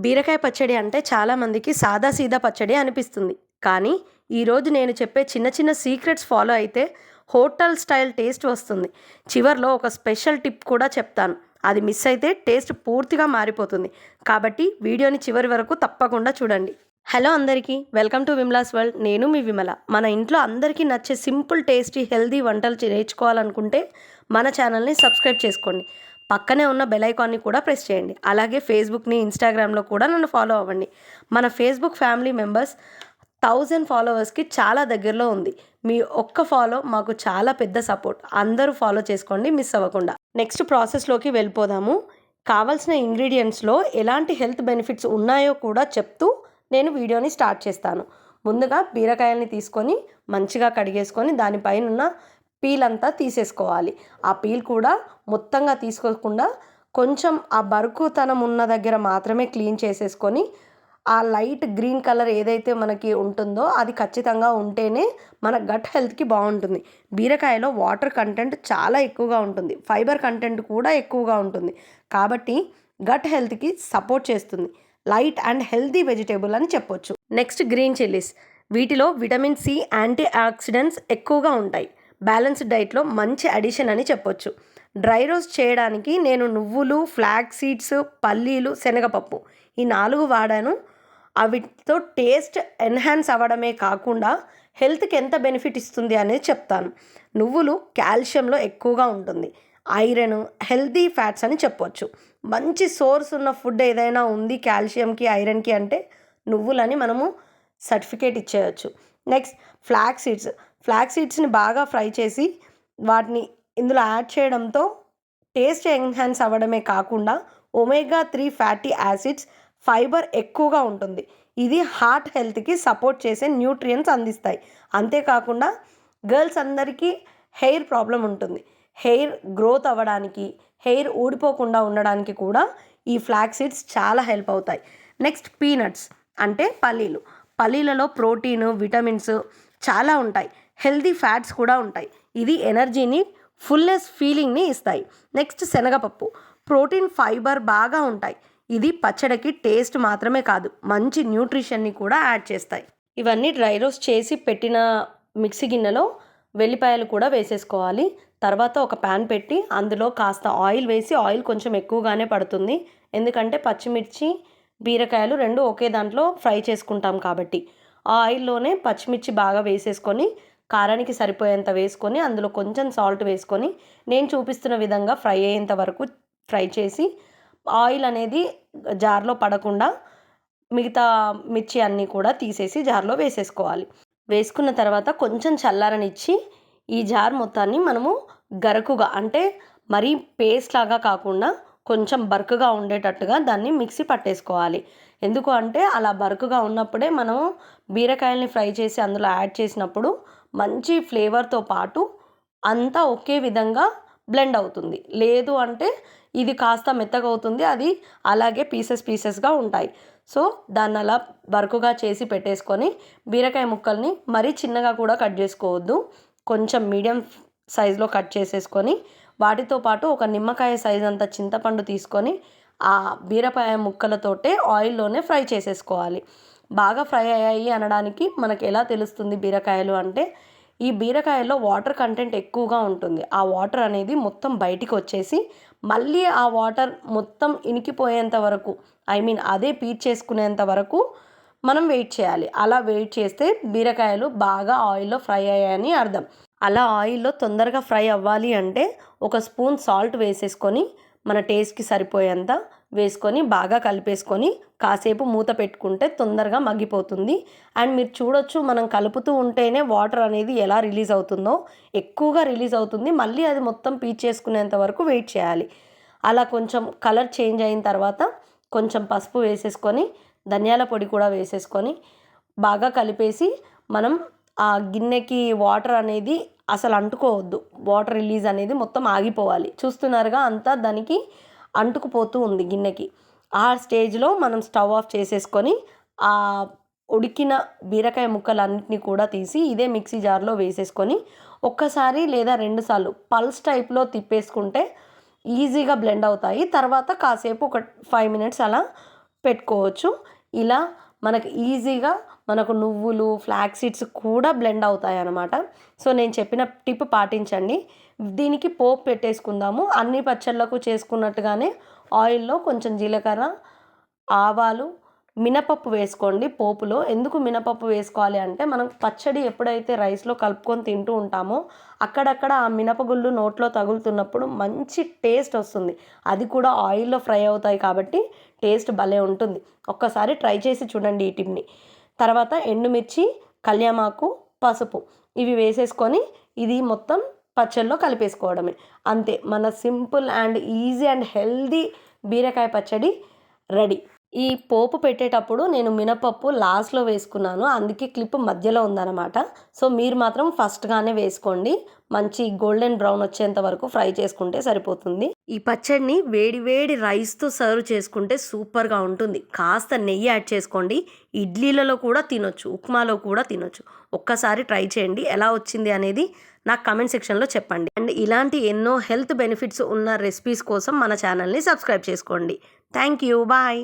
బీరకాయ పచ్చడి అంటే చాలామందికి సాదా సీదా పచ్చడి అనిపిస్తుంది. కానీ ఈరోజు నేను చెప్పే చిన్న చిన్న సీక్రెట్స్ ఫాలో అయితే హోటల్ స్టైల్ టేస్ట్ వస్తుంది. చివర్లో ఒక స్పెషల్ టిప్ కూడా చెప్తాను. అది మిస్ అయితే టేస్ట్ పూర్తిగా మారిపోతుంది. కాబట్టి వీడియోని చివరి వరకు తప్పకుండా చూడండి. హలో అందరికీ, వెల్కమ్ టు విమ్లాస్ వరల్డ్. నేను మీ విమల. మన ఇంట్లో అందరికీ నచ్చే సింపుల్ టేస్టీ హెల్దీ వంటలు నేర్చుకోవాలనుకుంటే మన ఛానల్ని సబ్స్క్రైబ్ చేసుకోండి. పక్కనే ఉన్న బెల్ ఐకాన్ని కూడా ప్రెస్ చేయండి. అలాగే ఫేస్బుక్ని, ఇన్స్టాగ్రామ్లో కూడా నన్ను ఫాలో అవ్వండి. మన ఫేస్బుక్ ఫ్యామిలీ మెంబర్స్ 1000 ఫాలోవర్స్కి చాలా దగ్గరలో ఉంది. మీ ఒక్క ఫాలో మాకు చాలా పెద్ద సపోర్ట్. అందరూ ఫాలో చేసుకోండి, మిస్ అవ్వకుండా. నెక్స్ట్ ప్రాసెస్లోకి వెళ్ళిపోదాము. కావాల్సిన ఇంగ్రీడియంట్స్లో ఎలాంటి హెల్త్ బెనిఫిట్స్ ఉన్నాయో కూడా చెప్తూ నేను వీడియోని స్టార్ట్ చేస్తాను. ముందుగా బీరకాయల్ని తీసుకొని మంచిగా కడిగేసుకొని దానిపైన ఉన్న పీల్ అంతా తీసేసుకోవాలి. ఆ పీల్ కూడా మొత్తంగా తీసుకోకుండా కొంచెం ఆ బరుకుతనం ఉన్న దగ్గర మాత్రమే క్లీన్ చేసేసుకొని ఆ లైట్ గ్రీన్ కలర్ ఏదైతే మనకి ఉంటుందో అది ఖచ్చితంగా ఉంటేనే మన గట్ హెల్త్కి బాగుంటుంది. బీరకాయలో వాటర్ కంటెంట్ చాలా ఎక్కువగా ఉంటుంది, ఫైబర్ కంటెంట్ కూడా ఎక్కువగా ఉంటుంది. కాబట్టి గట్ హెల్త్కి సపోర్ట్ చేస్తుంది. లైట్ అండ్ హెల్తీ వెజిటేబుల్ అని చెప్పొచ్చు. Next green chillies. వీటిలో విటమిన్ సి, యాంటీ ఆక్సిడెంట్స్ ఎక్కువగా ఉంటాయి. బ్యాలెన్స్డ్ డైట్లో మంచి అడిషన్ అని చెప్పొచ్చు. డ్రై రోస్ట్ చేయడానికి నేను నువ్వులు, ఫ్లాక్ సీడ్స్, పల్లీలు, శనగపప్పు ఈ 4 వాడాను. అవితో టేస్ట్ ఎన్హాన్స్ అవ్వడమే కాకుండా హెల్త్కి ఎంత బెనిఫిట్ ఇస్తుంది అనేది చెప్తాను. నువ్వులు కాల్షియంలో ఎక్కువగా ఉంటుంది. ఐరన్, హెల్తీ ఫ్యాట్స్ అని చెప్పొచ్చు. మంచి సోర్స్ ఉన్న ఫుడ్ ఏదైనా ఉంది కాల్షియంకి, ఐరన్కి అంటే నువ్వులని మనము సర్టిఫికేట్ ఇచ్చేయచ్చు. నెక్స్ట్ ఫ్లాక్ సీడ్స్ని బాగా ఫ్రై చేసి వాటిని ఇందులో యాడ్ చేయడంతో టేస్ట్ ఎన్హాన్స్ అవ్వడమే కాకుండా ఒమేగా 3 ఫ్యాటీ యాసిడ్స్, ఫైబర్ ఎక్కువగా ఉంటుంది. ఇది హార్ట్ హెల్త్కి సపోర్ట్ చేసే న్యూట్రియంట్స్ అందిస్తాయి. అంతేకాకుండా గర్ల్స్ అందరికీ హెయిర్ ప్రాబ్లం ఉంటుంది. హెయిర్ గ్రోత్ అవ్వడానికి, హెయిర్ ఊడిపోకుండా ఉండడానికి కూడా ఈ ఫ్లాక్ సీడ్స్ చాలా హెల్ప్ అవుతాయి. నెక్స్ట్ పీనట్స్ అంటే పల్లీలలో ప్రోటీన్, విటమిన్స్ చాలా ఉంటాయి. హెల్తీ ఫ్యాట్స్ కూడా ఉంటాయి. ఇది ఎనర్జీని, ఫుల్నెస్ ఫీలింగ్ని ఇస్తాయి. నెక్స్ట్ శనగపప్పు. ప్రోటీన్, ఫైబర్ బాగా ఉంటాయి. ఇది పచ్చడికి టేస్ట్ మాత్రమే కాదు, మంచి న్యూట్రిషన్ని కూడా యాడ్ చేస్తాయి. ఇవన్నీ డ్రై రోస్ట్ చేసి పెట్టిన మిక్సీ గిన్నెలో వెల్లిపాయలు కూడా వేసేసుకోవాలి. తర్వాత ఒక ప్యాన్ పెట్టి అందులో కాస్త ఆయిల్ వేసి, ఆయిల్ కొంచెం ఎక్కువగానే పడుతుంది ఎందుకంటే పచ్చిమిర్చి, బీరకాయలు రెండు ఒకే దాంట్లో ఫ్రై చేసుకుంటాం కాబట్టి. ఆ ఆయిల్లోనే పచ్చిమిర్చి బాగా వేసేసుకొని కారానికి సరిపోయేంత వేసుకొని అందులో కొంచెం సాల్ట్ వేసుకొని నేను చూపిస్తున్న విధంగా ఫ్రై అయ్యేంత వరకు ఫ్రై చేసి ఆయిల్ అనేది జార్లో పడకుండా మిగతా మిర్చి అన్నీ కూడా తీసేసి జార్లో వేసేసుకోవాలి. వేసుకున్న తర్వాత కొంచెం చల్లారనిచ్చి ఈ జార్ మొత్తాన్ని మనము గరుకుగా అంటే మరీ పేస్ట్ లాగా కాకుండా కొంచెం బరకగా ఉండేటట్టుగా దాన్ని మిక్సీ పట్టేసుకోవాలి. ఎందుకు అంటే అలా బరకగా ఉన్నప్పుడే మనం బీరకాయల్ని ఫ్రై చేసి అందులో యాడ్ చేసినప్పుడు మంచి ఫ్లేవర్తో పాటు అంతా ఒకే విధంగా బ్లెండ్ అవుతుంది. లేదు అంటే ఇది కాస్త మెత్తగా అవుతుంది, అది అలాగే పీసెస్గా ఉంటాయి. సో దాన్ని అలా బరకుగా చేసి పెట్టేసుకొని బీరకాయ ముక్కల్ని మరీ చిన్నగా కూడా కట్ చేసుకోవద్దు, కొంచెం మీడియం సైజులో కట్ చేసేసుకొని వాటితో పాటు ఒక నిమ్మకాయ సైజ్ అంత చింతపండు తీసుకొని ఆ బీరకాయ ముక్కలతోటే ఆయిల్లోనే ఫ్రై చేసేసుకోవాలి. బాగా ఫ్రై అయ్యాయి అనడానికి మనకు ఎలా తెలుస్తుంది బీరకాయలు అంటే, ఈ బీరకాయలో వాటర్ కంటెంట్ ఎక్కువగా ఉంటుంది. ఆ వాటర్ అనేది మొత్తం బయటికి వచ్చేసి మళ్ళీ ఆ వాటర్ మొత్తం ఇనికిపోయేంత వరకు, అదే పీల్చేసుకునేంత వరకు మనం వెయిట్ చేయాలి. అలా వెయిట్ చేస్తే బీరకాయలు బాగా ఆయిల్లో ఫ్రై అయ్యాయని అర్థం. అలా ఆయిల్లో తొందరగా ఫ్రై అవ్వాలి అంటే ఒక స్పూన్ సాల్ట్ వేసేసుకొని మన టేస్ట్కి సరిపోయేంత వేసుకొని బాగా కలిపేసుకొని కాసేపు మూత పెట్టుకుంటే తొందరగా మగ్గిపోతుంది. అండ్ మీరు చూడొచ్చు, మనం కలుపుతూ ఉంటేనే వాటర్ అనేది ఎలా రిలీజ్ అవుతుందో, ఎక్కువగా రిలీజ్ అవుతుంది. మళ్ళీ అది మొత్తం పీల్చేసుకునేంత వరకు వెయిట్ చేయాలి. అలా కొంచెం కలర్ చేంజ్ అయిన తర్వాత కొంచెం పసుపు వేసేసుకొని ధనియాల పొడి కూడా వేసేసుకొని బాగా కలిపేసి మనం ఆ గిన్నెకి వాటర్ అనేది అసలు అంటుకోవద్దు. వాటర్ రిలీజ్ అనేది మొత్తం ఆగిపోవాలి. చూస్తున్నారుగా, అంతా దానికి అంటుకుపోతూ ఉంది గిన్నెకి. ఆ స్టేజ్లో మనం స్టవ్ ఆఫ్ చేసేసుకొని ఆ ఉడికిన బీరకాయ ముక్కలన్నిటిని కూడా తీసి ఇదే మిక్సీ జార్లో వేసేసుకొని ఒక్కసారి లేదా 2 సార్లు పల్స్ టైప్లో తిప్పేసుకుంటే ఈజీగా బ్లెండ్ అవుతాయి. తర్వాత కాసేపు ఒక 5 మినిట్స్ అలా పెట్టుకోవచ్చు. ఇలా మనకు ఈజీగా మనకు నువ్వులు, ఫ్లాక్స్ సీడ్స్ కూడా బ్లెండ్ అవుతాయి అన్నమాట. సో నేను చెప్పిన టిప్ పాటించండి. దీనికి పోపు పెట్టేసుకుందాము. అన్ని పచ్చళ్ళకు చేసుకున్నట్టుగానే ఆయిల్లో కొంచెం జీలకర్ర, ఆవాలు, మినపప్పు వేసుకోండి పోపులో. ఎందుకు మినపప్పు వేసుకోవాలి అంటే మనం పచ్చడి ఎప్పుడైతే రైస్లో కలుపుకొని తింటూ ఉంటామో అక్కడక్కడ ఆ మినపగుళ్ళు నోట్లో తగులుతున్నప్పుడు మంచి టేస్ట్ వస్తుంది. అది కూడా ఆయిల్లో ఫ్రై అవుతాయి కాబట్టి టేస్ట్ భలే ఉంటుంది. ఒక్కసారి ట్రై చేసి చూడండి ఈ టిప్ని. తర్వాత ఎండుమిర్చి, కల్యామాకు, పసుపు ఇవి వేసేసుకొని ఇది మొత్తం పచ్చళ్ళలో కలిపేసుకోవడమే. అంతే, మన simple and easy and healthy బీరకాయ పచ్చడి రెడీ. ఈ పోపు పెట్టేటప్పుడు నేను మినపప్పు లాస్ట్లో వేసుకున్నాను, అందుకే క్లిప్ మధ్యలో ఉందన్నమాట. సో మీరు మాత్రం ఫస్ట్గానే వేసుకోండి. మంచి గోల్డెన్ బ్రౌన్ వచ్చేంత వరకు ఫ్రై చేసుకుంటే సరిపోతుంది. ఈ పచ్చడిని వేడి వేడి రైస్తో సర్వ్ చేసుకుంటే సూపర్గా ఉంటుంది. కాస్త నెయ్యి యాడ్ చేసుకోండి. ఇడ్లీలలో కూడా తినొచ్చు, ఉప్మాలో కూడా తినొచ్చు. ఒక్కసారి ట్రై చేయండి, ఎలా వచ్చింది అనేది నాకు కమెంట్ సెక్షన్లో చెప్పండి. అండ్ ఇలాంటి ఎన్నో హెల్త్ బెనిఫిట్స్ ఉన్న రెసిపీస్ కోసం మన ఛానల్ని సబ్స్క్రైబ్ చేసుకోండి. Thank you, bye.